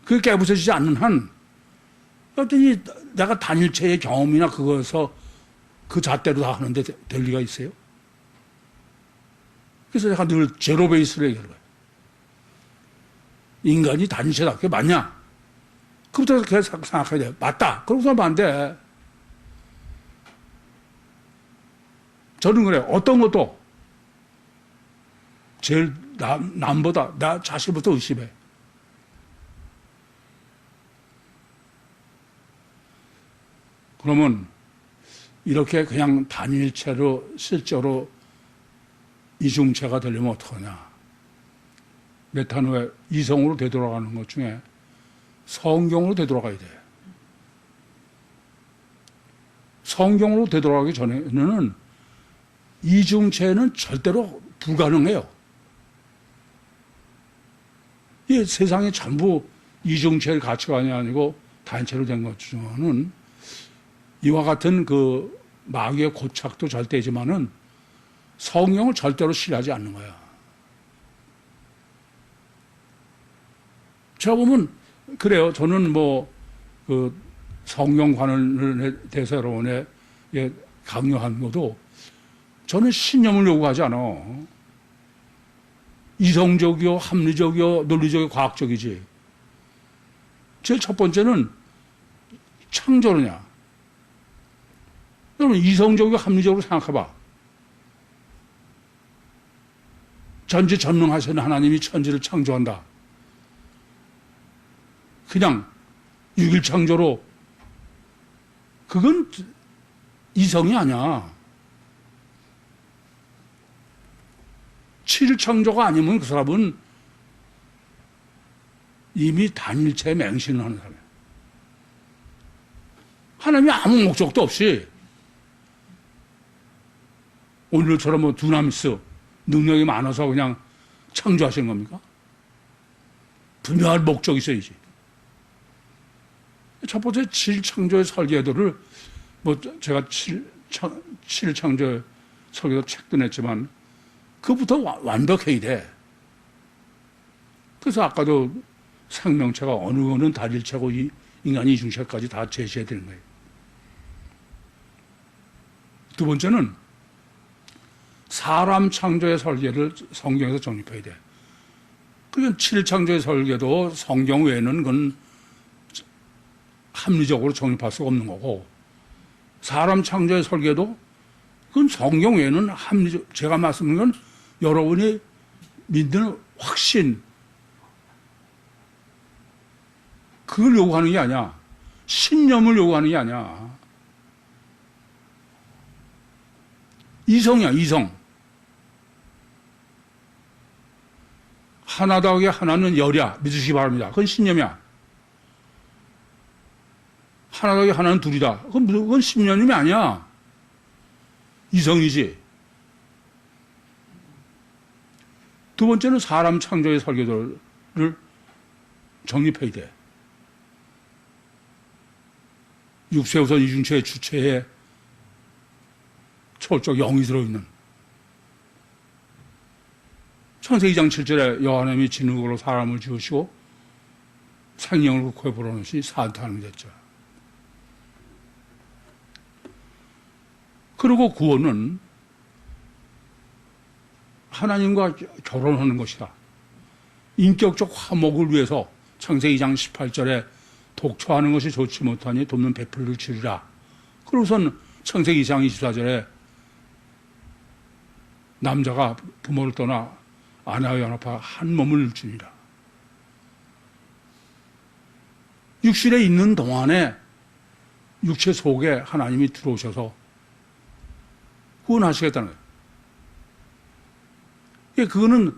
그게 깨부서지지 않는 한 어떤 내가 단일체의 경험이나 그거에서 그 잣대로 다 하는데 될 리가 있어요? 그래서 내가 늘 제로 베이스를 얘기하는 거예요. 인간이 단일체다. 그게 맞냐? 그부터 계속 생각해야 돼. 맞다. 그러고서 하면 안 돼. 저는 그래요. 어떤 것도 제일 남보다 나 자신부터 의심해. 그러면 이렇게 그냥 단일체로 실제로 이중체가 되려면 어떡하냐. 몇 한 후에 이성으로 되돌아가는 것 중에 성경으로 되돌아가야 돼. 성경으로 되돌아가기 전에는 이중체는 절대로 불가능해요. 이 세상이 전부 이중체의 가치관이 아니고 단체로 된 것 중에는 이와 같은 그 마귀의 고착도 절대지만은 성경을 절대로 신뢰하지 않는 거야. 제가 보면 그래요. 저는 뭐 그 성경관에 대해서 여러분에 강요한 것도 저는 신념을 요구하지 않아. 이성적이요, 합리적이요, 논리적이요, 과학적이지. 제일 첫 번째는 창조느냐. 여러분 이성적이고 합리적으로 생각해봐. 전지전능하신 하나님이 천지를 창조한다. 그냥 6일 창조로 그건 이성이 아니야. 7일 창조가 아니면 그 사람은 이미 단일체 맹신을 하는 사람이야. 하나님이 아무 목적도 없이 오늘처럼 뭐 두나미스 능력이 많아서 그냥 창조하시는 겁니까? 분명한 목적이 있어야지. 첫 번째 7창조의 설계도를 뭐 제가 7창조의 설계도 책도 냈지만 그부터 완벽해야 돼. 그래서 아까도 생명체가 어느 거는 단일체고 인간이 이중체까지 다 제시해야 되는 거예요. 두 번째는 사람 창조의 설계를 성경에서 정립해야 돼. 그러니까 7창조의 설계도 성경 외에는 그건 합리적으로 정립할 수가 없는 거고, 사람 창조의 설계도 그건 성경 외에는 합리적, 제가 말씀드린 건 여러분이 믿는 확신, 그걸 요구하는 게 아니야. 신념을 요구하는 게 아니야. 이성이야, 이성. 하나 더하기 하나는 열이야. 믿으시기 바랍니다. 그건 신념이야. 하나 더하기 하나는 둘이다. 그건 신념이 아니야. 이성이지. 두 번째는 사람 창조의 설계도를 정립해야 돼. 육세우선 이중체의 주체에 초월적 영이 들어있는. 창세기 2장 7절에 여호와 하나님이 진흙으로 사람을 지으시고 생명을 그 코에 불어넣으시 산타하는 됐죠. 그리고 구원은 하나님과 결혼하는 것이다. 인격적 화목을 위해서 창세기 2장 18절에 독처하는 것이 좋지 못하니 돕는 배풀을 치리라. 그러고선 창세기 2장 24절에 남자가 부모를 떠나 아내와 연합하 한 몸을 주니라. 육신에 있는 동안에 육체 속에 하나님이 들어오셔서 구원하시겠다는 거예요. 그거는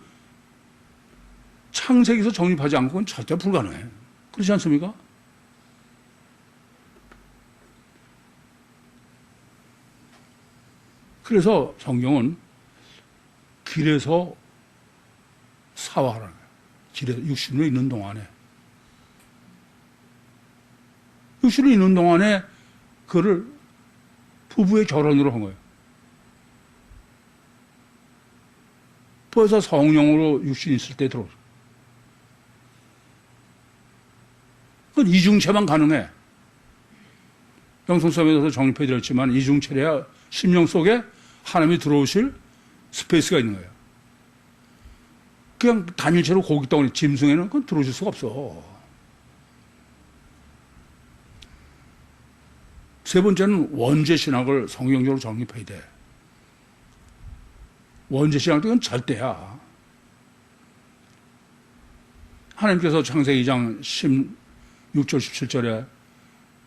창세기에서 정립하지 않고는 절대 불가능해. 그렇지 않습니까? 그래서 성경은 길에서 사화하라는 거예요. 길에 육신으로 있는 동안에. 육신으로 있는 동안에 그를 부부의 결혼으로 한 거예요. 벌써 성령으로 육신이 있을 때 들어오죠. 그건 이중체만 가능해. 영성섬에서 정립해드렸지만 이중체래야 심령 속에 하나님이 들어오실 스페이스가 있는 거예요. 그냥 단일체로 고기 덩어리, 짐승에는 그건 들어오실 수가 없어. 세 번째는 원죄 신학을 성경적으로 정립해야 돼. 원죄 신학은 절대야. 하나님께서 창세기 2장 16절 17절에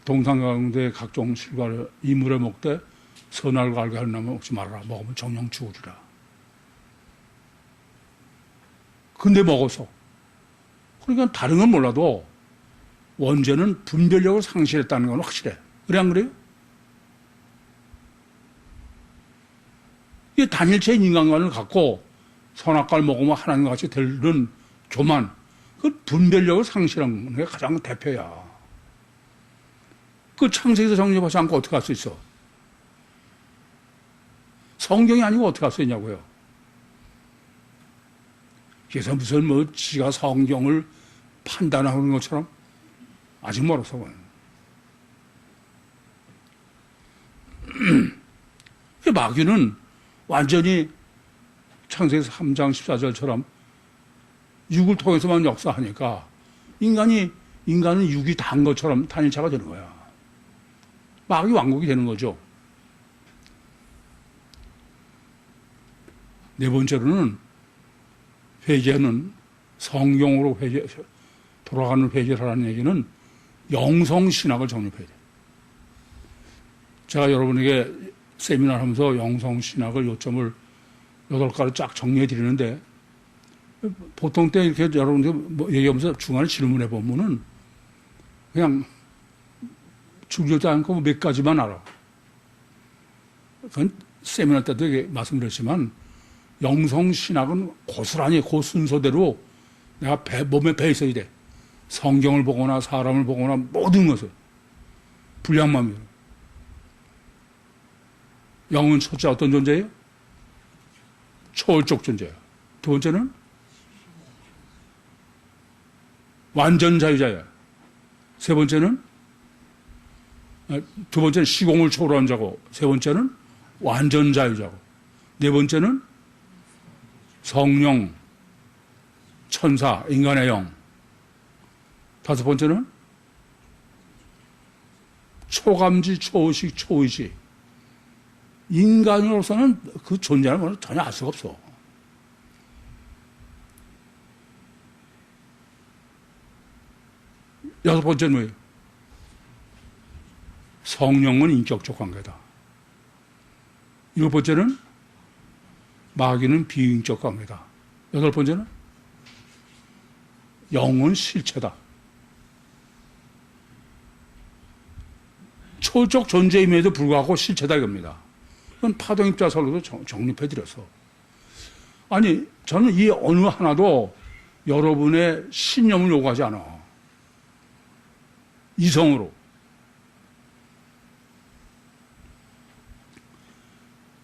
동산가운데 각종 실과를 이물에 먹되 선악을 알게 하는 나무 먹지 말아라. 먹으면 정령 죽으리라. 근데 먹어서. 그러니까 다른 건 몰라도 원죄는 분별력을 상실했다는 건 확실해. 그래 안 그래요? 이 단일체인 인간관을 갖고 선악과를 먹으면 하나님과 같이 되는 교만, 그 분별력을 상실한 게 가장 대표야. 그 창세기에서 정립하지 않고 어떻게 할 수 있어? 성경이 아니고 어떻게 할 수 있냐고요. 그래서 무슨 지가 성경을 판단하는 것처럼 아직 멀어서. 마귀는 완전히 창세기 3장 14절처럼 육을 통해서만 역사하니까 인간은 육이 단 것처럼 단일차가 되는 거야. 마귀 왕국이 되는 거죠. 네 번째로는 회개는 성경으로 돌아가는 회개를 하라는 얘기는 영성신학을 정립해야 돼. 제가 여러분에게 세미나를 하면서 영성신학을 요점을 8가지 쫙 정리해 드리는데 보통 때 이렇게 여러분들 얘기하면서 중간에 질문해 보면은 그냥 죽여도 않고 몇 가지만 알아. 그건 세미나 때도 말씀드렸지만 영성신학은 고스란히 그 순서대로 내가 몸에 배 있어야 돼. 성경을 보거나 사람을 보거나 모든 것을. 불량맘이에요. 영은 첫째 어떤 존재예요? 초월적 존재예요. 두 번째는 완전 자유자예요. 세 번째는 두 번째는 시공을 초월한 자고, 세 번째는 완전 자유자고, 네 번째는 성령, 천사, 인간의 영, 다섯 번째는 초감지, 초의식, 초의지, 인간으로서는 그 존재는 전혀 알 수가 없어. 여섯 번째는 뭐예요? 성령은 인격적 관계다. 일곱 번째는 마귀는 비인격 관계다. 여덟 번째는 영은 실체다. 초적 존재임에도 불구하고 실체다 이겁니다. 그건 파동입자설로도 정립해드렸어. 아니, 저는 이 어느 하나도 여러분의 신념을 요구하지 않아. 이성으로.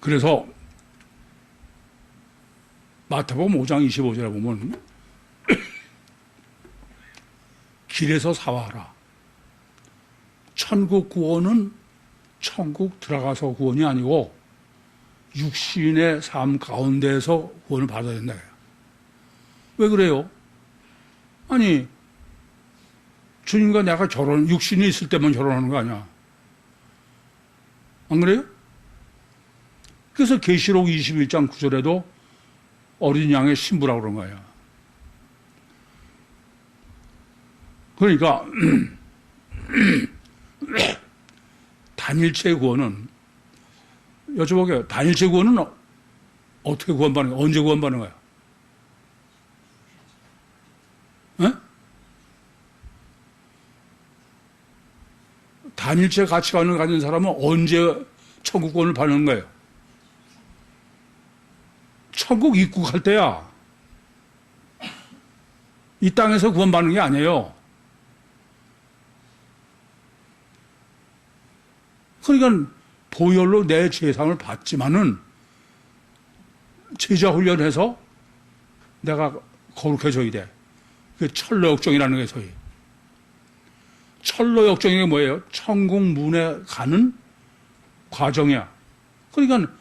그래서 마태복음 5장 25절에 보면 길에서 사와하라. 천국 구원은 천국 들어가서 구원이 아니고 육신의 삶 가운데에서 구원을 받아야 된다. 왜 그래요? 아니, 주님과 내가 육신이 있을 때만 결혼하는 거 아니야? 안 그래요? 그래서 계시록 21장 9절에도 어린 양의 신부라고 그런 거야. 그러니까 단일체 구원은, 여쭤볼게요. 단일체 구원은 어떻게 구원받는 거야? 언제 구원받는 거야? 에? 단일체 가치관을 가진 사람은 언제 천국 구원을 받는 거예요? 천국 입국할 때야. 이 땅에서 구원받는 게 아니에요. 그러니까 보혈로 내 죄상을 받지만은 제자 훈련해서 내가 거룩해져야 돼. 그게 철로역정이라는 게 소위. 철로역정이 뭐예요? 천국 문에 가는 과정이야. 그러니까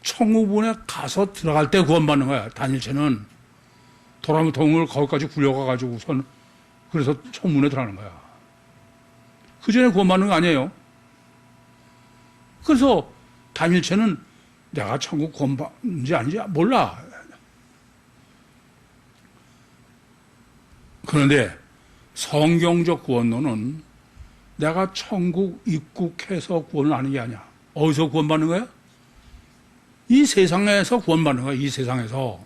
천국 문에 가서 들어갈 때 구원받는 거야. 단일체는 도라무통을 거기까지 굴려가가지고 우선 그래서 천문에 들어가는 거야. 그 전에 구원받는 거 아니에요. 그래서 단일체는 내가 천국 구원받는지 아닌지 몰라. 그런데 성경적 구원론은 내가 천국 입국해서 구원을 하는 게 아니야. 어디서 구원받는 거야? 이 세상에서 구원받는 거야. 이 세상에서.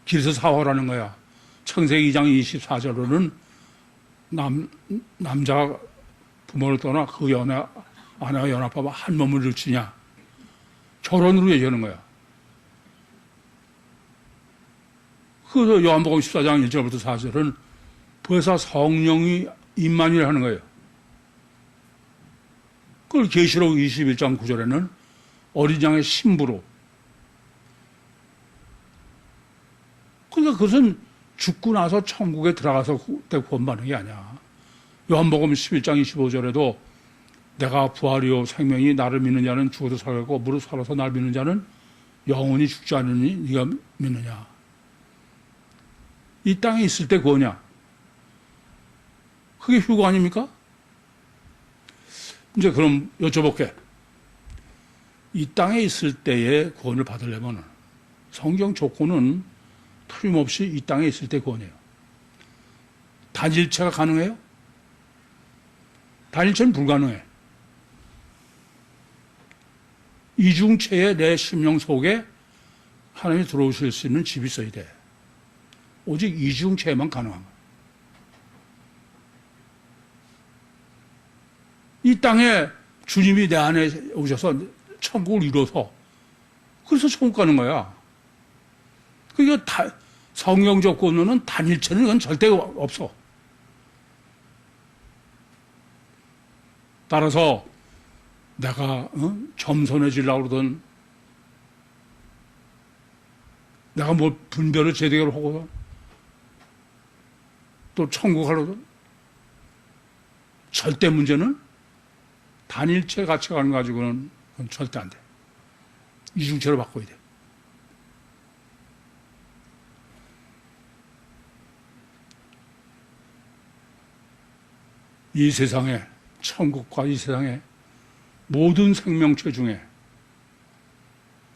길에서 사화라는 거야. 창세기 2장 24절로는 남자가 부모를 떠나 그 아내와 연합하면 한 몸을 이루치냐. 결혼으로 얘기하는 거야. 그래서 요한복음 14장 1절부터 4절은 벌써 성령이 임마누엘 하는 거예요. 그걸 계시록 21장 9절에는 어린 양의 신부로. 그러니까 그것은 죽고 나서 천국에 들어가서 구원받는 게 아니야. 요한복음 11장 25절에도 내가 부활이요 생명이 나를 믿는 자는 죽어도 살고 무릇 살아서 날 믿는 자는 영원히 죽지 않으니 네가 믿느냐. 이 땅에 있을 때 구원이야. 그게 휴거 아닙니까? 이제 그럼 여쭤볼게. 이 땅에 있을 때의 구원을 받으려면 성경 조건은 틀림없이 이 땅에 있을 때 구원이에요. 단일체가 가능해요? 단일체는 불가능해. 이중체의 내 심령 속에 하나님이 들어오실 수 있는 집이 있어야 돼. 오직 이중체에만 가능한 거야. 이 땅에 주님이 내 안에 오셔서 천국을 이뤄서 그래서 천국 가는 거야. 그러니까 성경적 구원은 단일체는 그건 절대 없어. 따라서 내가 겸손해지려고 그러든 내가 뭐 분별을 제대로 하거든 또 천국 하려든 절대 문제는 단일체 가치관 가지고는 그건 절대 안 돼. 이중체로 바꿔야 돼. 이 세상에 천국과 이 세상에 모든 생명체 중에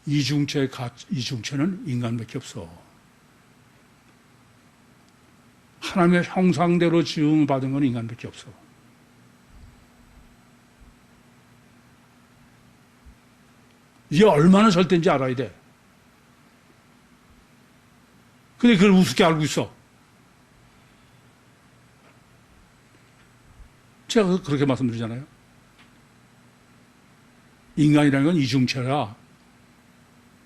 이중체는 인간밖에 없어. 하나님의 형상대로 지음을 받은 건 인간밖에 없어. 이게 얼마나 절대인지 알아야 돼. 근데 그걸 우습게 알고 있어. 제가 그렇게 말씀드리잖아요. 인간이라는 건 이중체라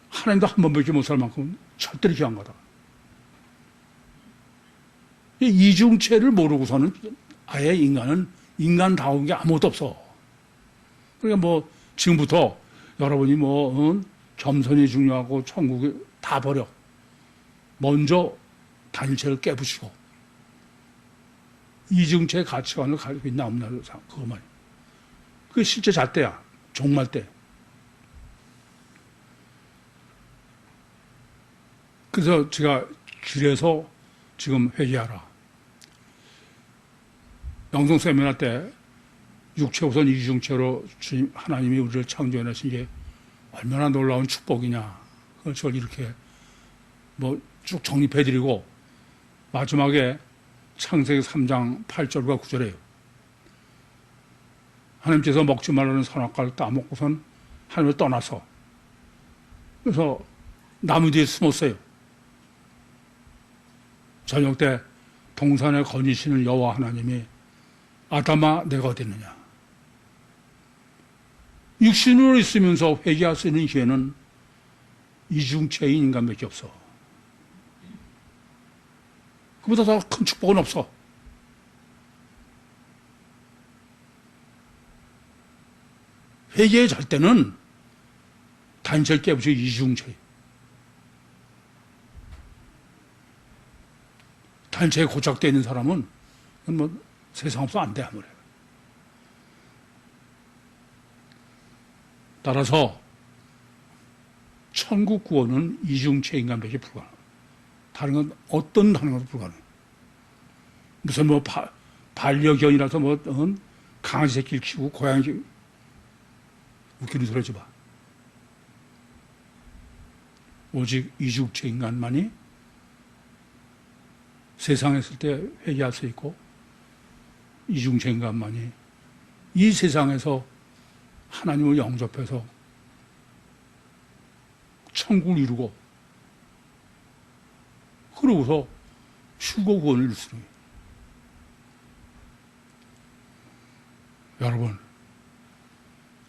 하나님도 한 번밖에 못 살 만큼 절대로 귀한 거다. 이중체를 모르고서는 아예 인간은 인간다운 게 아무것도 없어. 그러니까 뭐 지금부터 여러분이 겸손이 중요하고 천국이 다 버려. 먼저 단일체를 깨부시고 이중체 가치관을 가지고 있나 없나 그것만. 그게 실제 잣대야. 종말 때. 그래서 제가 길에서 지금 회개하라. 영성 세미나 때 육체 우선 이중체로 주님 하나님이 우리를 창조해내신 게 얼마나 놀라운 축복이냐. 그걸 저를 이렇게 쭉 정립해드리고 마지막에 창세기 3장 8절과 9절에요. 하나님께서 먹지 말라는 선악과를 따먹고선 하나님을 떠나서 그래서 나무 뒤에 숨었어요. 저녁 때 동산에 거니시는 여호와 하나님이 아담아 내가 어디 있느냐. 육신으로 있으면서 회개할 수 있는 기회는 이중체인 인간밖에 없어. 그보다 더 큰 축복은 없어. 회개의 절대는 단체를 깨부시고 이중체. 단체에 고착되어 있는 사람은 세상 없어 안 돼, 아무래. 따라서 천국 구원은 이중체 인간밖에 불가능해. 다른 건 다른 것도 불가능해. 무슨 반려견이라서 강아지 새끼를 키우고 고양이 웃기는 소리 하지 마. 오직 이중체 인간만이 세상에 있을 때 회개할 수 있고 이중체 인간만이 이 세상에서 하나님을 영접해서 천국을 이루고 그러고서 휴거 구원을 이룰 수 있는 거예요. 여러분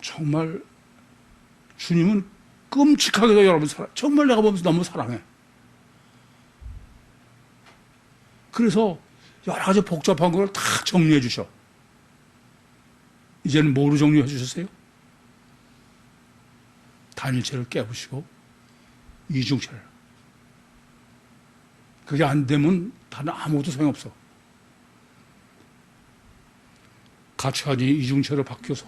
정말 주님은 끔찍하게도 여러분 정말 내가 보면서 너무 사랑해. 그래서 여러 가지 복잡한 걸 다 정리해 주셔. 이제는 뭐로 정리해 주셨어요? 단일체를 깨부시고 이중체를. 그게 안 되면 다른 아무것도 소용없어. 가치관이 이중체로 바뀌어서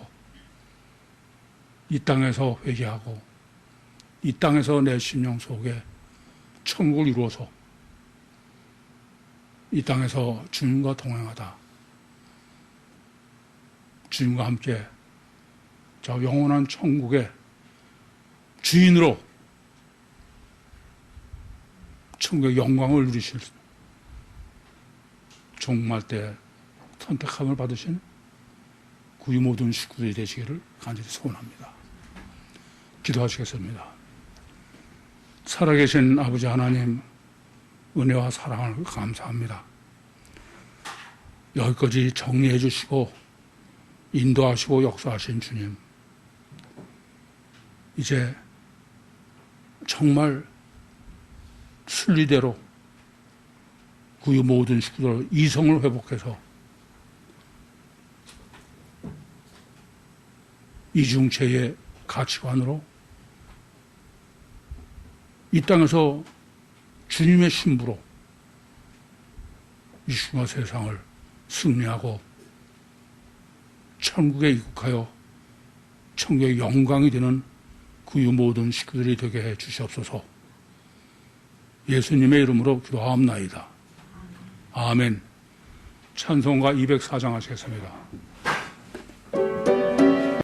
이 땅에서 회개하고 이 땅에서 내 심령 속에 천국을 이루어서 이 땅에서 주님과 동행하다. 주님과 함께 저 영원한 천국의 주인으로 천국의 영광을 누리실 종말 때 선택함을 받으신 구유 모든 식구들이 되시기를 간절히 소원합니다. 기도하시겠습니다. 살아계신 아버지 하나님, 은혜와 사랑을 감사합니다. 여기까지 정리해 주시고 인도하시고 역사하신 주님, 이제 정말 순리대로 구유 모든 식구들 이성을 회복해서 이중체의 가치관으로 이 땅에서 주님의 신부로 이 흉한 세상을 승리하고 천국에 입국하여 천국의 영광이 되는 구유 모든 식구들이 되게 해 주시옵소서. 예수님의 이름으로 기도하옵나이다. 아멘. 찬송가 204장 하시겠습니다.